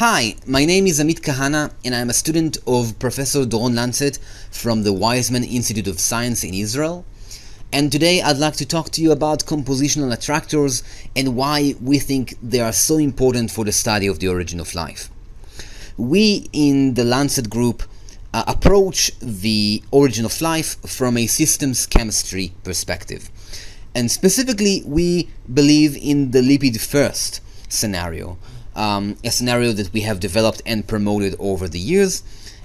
Hi, my name is Amit Kahana and I'm a student of Professor Doron Lancet from the Weizmann Institute of Science in Israel. And today I'd like to talk to you about compositional attractors and why we think they are so important for the study of the origin of life. We in the Lancet group approach the origin of life from a systems chemistry perspective. And specifically, we believe in the lipid first scenario, a scenario that we have developed and promoted over the years.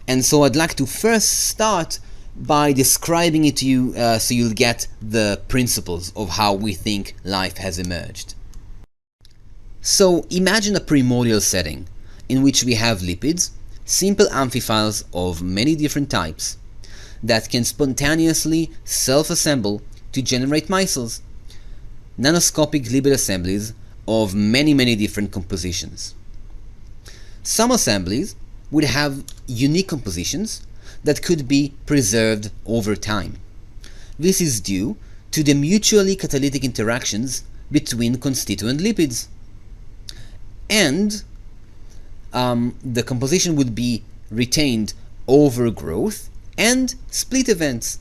And so I'd like to first start by describing it to you so you'll get the principles of how we think life has emerged. So imagine a primordial setting in which we have lipids, simple amphiphiles of many different types, that can spontaneously self-assemble to generate micelles, nanoscopic lipid assemblies of many different compositions. Some assemblies would have unique compositions that could be preserved over time. This is due to the mutually catalytic interactions between constituent lipids. And the composition would be retained over growth and split events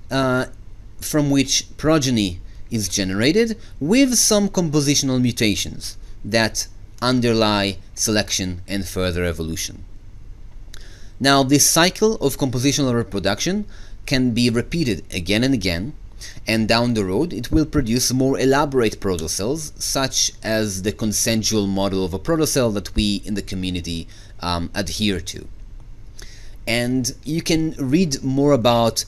from which progeny is generated with some compositional mutations that underlie selection and further evolution. Now, this cycle of compositional reproduction can be repeated again and again, and down the road it will produce more elaborate protocells, such as the consensual model of a protocell that we in the community adhere to. And you can read more about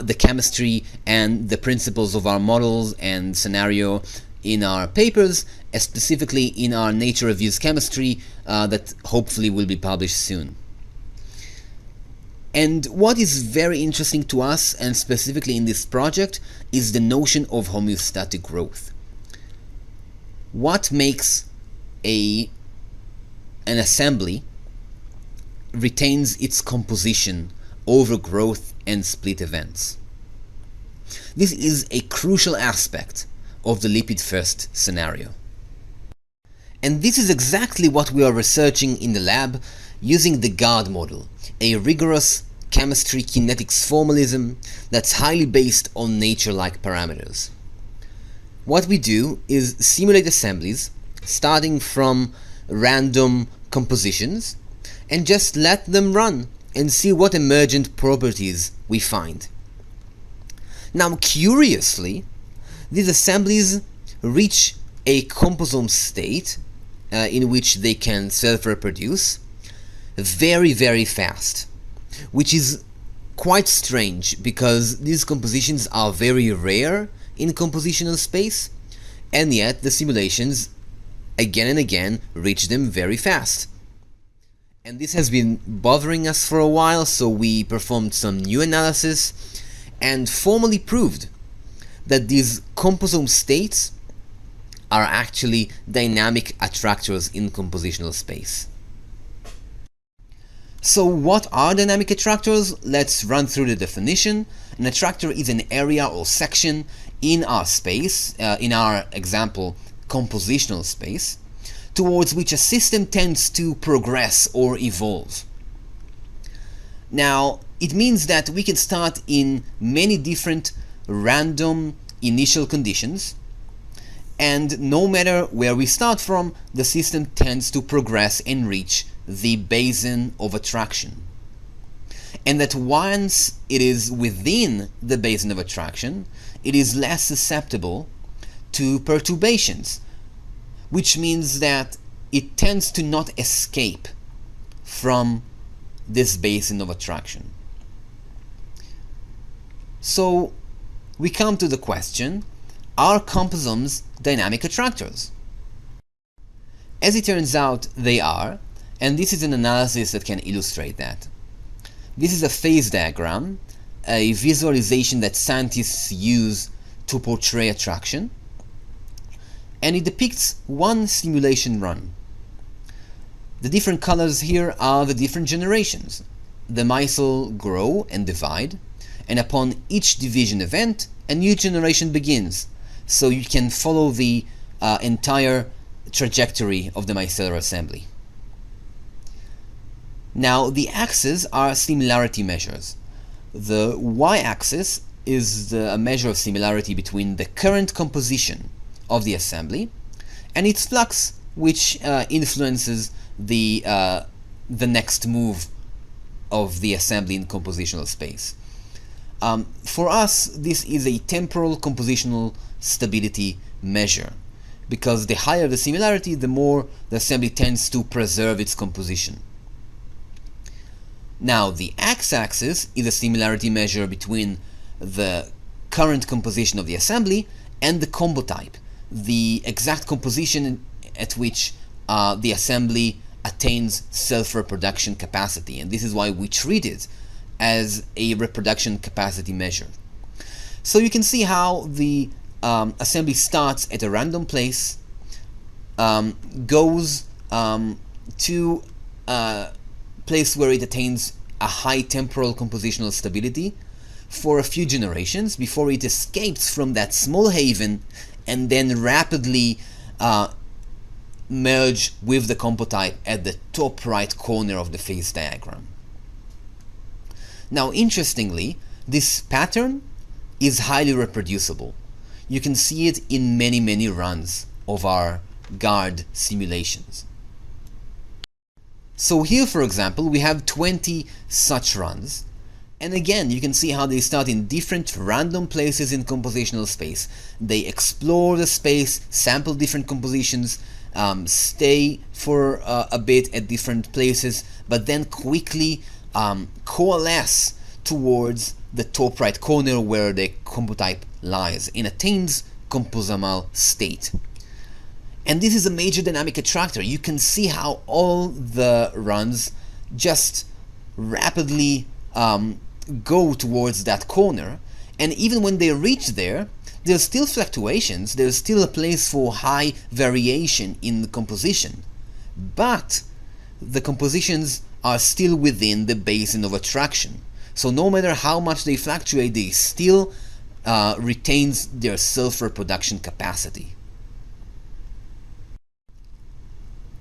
the chemistry and the principles of our models and scenario in our papers, specifically in our Nature Reviews Chemistry that hopefully will be published soon. And what is very interesting to us, and specifically in this project, is the notion of homeostatic growth. What makes an assembly retains its composition over growth and split events? This is a crucial aspect of the lipid first scenario. And this is exactly what we are researching in the lab using the GARD model, a rigorous chemistry kinetics formalism that's highly based on nature-like parameters. What we do is simulate assemblies starting from random compositions and just let them run and see what emergent properties we find. Now, curiously, these assemblies reach a composome state in which they can self-reproduce very fast, which is quite strange because these compositions are very rare in compositional space, and yet the simulations again and again reach them very fast. And this has been bothering us for a while, so we performed some new analysis and formally proved that these composome states are actually dynamic attractors in compositional space. So what are dynamic attractors? Let's run through the definition. An attractor is an area or section in our space, in our example, compositional space, towards which a system tends to progress or evolve. Now, it means that we can start in many different random initial conditions, and no matter where we start from, the system tends to progress and reach the basin of attraction. And that once it is within the basin of attraction, it is less susceptible to perturbations, which means that it tends to not escape from this basin of attraction. So we come to the question, are composomes dynamic attractors? As it turns out, they are, and this is an analysis that can illustrate that. This is a phase diagram, a visualization that scientists use to portray attraction, and it depicts one simulation run. The different colors here are the different generations. The micelle grow and divide, and upon each division event, a new generation begins, so you can follow the entire trajectory of the micellar assembly. Now, the axes are similarity measures. The y-axis is a measure of similarity between the current composition of the assembly and its flux, which influences the next move of the assembly in compositional space. For us, this is a temporal compositional stability measure, because the higher the similarity, the more the assembly tends to preserve its composition. Now, the x-axis is a similarity measure between the current composition of the assembly and the combo type, the exact composition at which the assembly attains self-reproduction capacity, and this is why we treat it as a reproduction capacity measure. So you can see how the assembly starts at a random place, goes to a place where it attains a high temporal compositional stability for a few generations before it escapes from that small haven and then rapidly merge with the combo type at the top right corner of the phase diagram. Now, interestingly, this pattern is highly reproducible. You can see it in many runs of our GARD simulations. So here, for example, we have 20 such runs, and again you can see how they start in different random places in compositional space. They explore the space, sample different compositions, stay for a bit at different places, but then quickly coalesce towards the top right corner where the combo type lies and attains composomal state. And this is a major dynamic attractor. You can see how all the runs just rapidly go towards that corner, and even when they reach there, there's still fluctuations, there's still a place for high variation in the composition, but the compositions are still within the basin of attraction. So no matter how much they fluctuate, they still retains their self-reproduction capacity.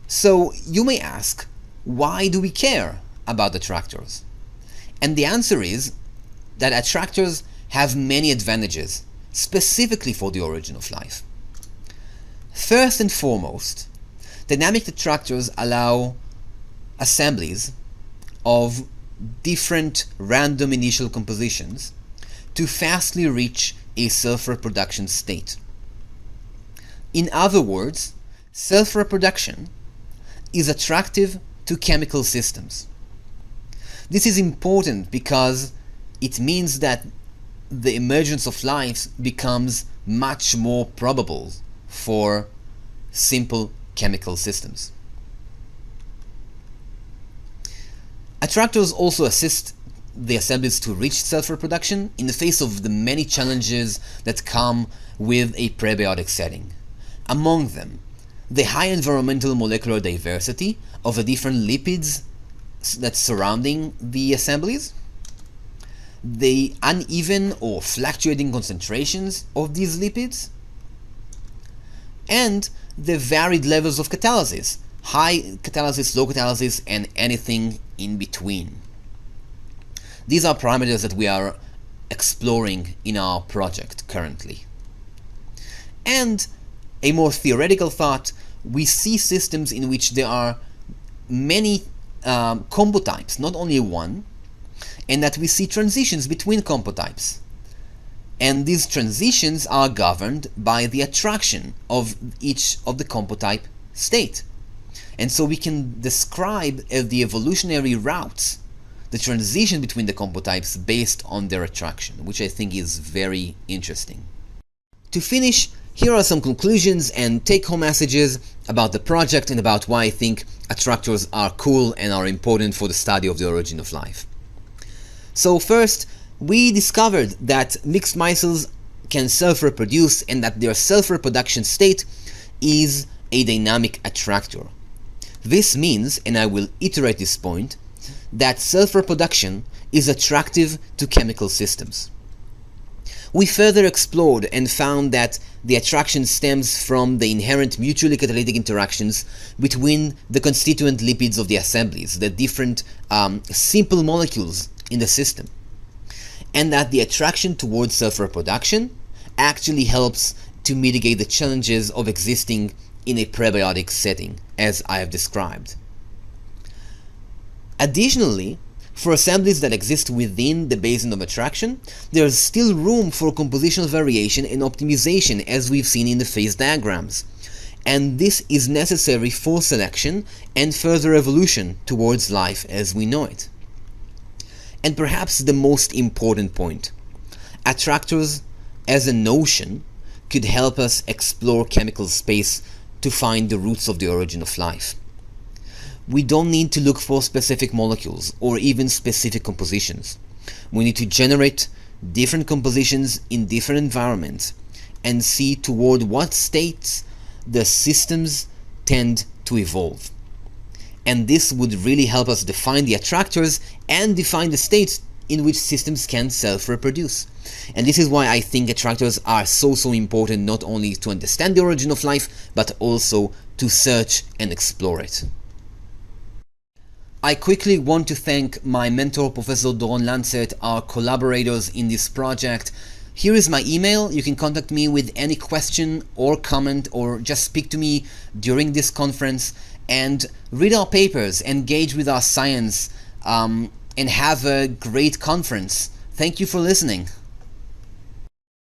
So you may ask, why do we care about attractors? And the answer is that attractors have many advantages, specifically for the origin of life. First and foremost, dynamic attractors allow assemblies of different random initial compositions to fastly reach a self-reproduction state. In other words, self-reproduction is attractive to chemical systems. This is important because it means that the emergence of life becomes much more probable for simple chemical systems. Attractors also assist the assemblies to reach self-reproduction in the face of the many challenges that come with a prebiotic setting. Among them, the high environmental molecular diversity of the different lipids that's surrounding the assemblies, the uneven or fluctuating concentrations of these lipids, and the varied levels of catalysis, high catalysis, low catalysis, and anything in between. These are parameters that we are exploring in our project currently. And a more theoretical thought, we see systems in which there are many combo types, not only one, and that we see transitions between combo types. And these transitions are governed by the attraction of each of the combo type state. And so we can describe the evolutionary routes, the transition between the combo types based on their attraction, which I think is very interesting. To finish, here are some conclusions and take-home messages about the project and about why I think attractors are cool and are important for the study of the origin of life. So first, we discovered that mixed micelles can self-reproduce and that their self-reproduction state is a dynamic attractor. This means, and I will iterate this point, that self-reproduction is attractive to chemical systems. We further explored and found that the attraction stems from the inherent mutually catalytic interactions between the constituent lipids of the assemblies, the different simple molecules in the system, and that the attraction towards self-reproduction actually helps to mitigate the challenges of existing in a prebiotic setting, as I have described. Additionally, for assemblies that exist within the basin of attraction, there is still room for compositional variation and optimization, as we've seen in the phase diagrams. And this is necessary for selection and further evolution towards life as we know it. And perhaps the most important point, attractors as a notion could help us explore chemical space to find the roots of the origin of life. We don't need to look for specific molecules or even specific compositions. We need to generate different compositions in different environments and see toward what states the systems tend to evolve. And this would really help us define the attractors and define the states in which systems can self-reproduce. And this is why I think attractors are so important, not only to understand the origin of life, but also to search and explore it. I quickly want to thank my mentor, Professor Doron Lancet, our collaborators in this project. Here is my email. You can contact me with any question or comment, or just speak to me during this conference and read our papers, engage with our science, and have a great conference. Thank you for listening.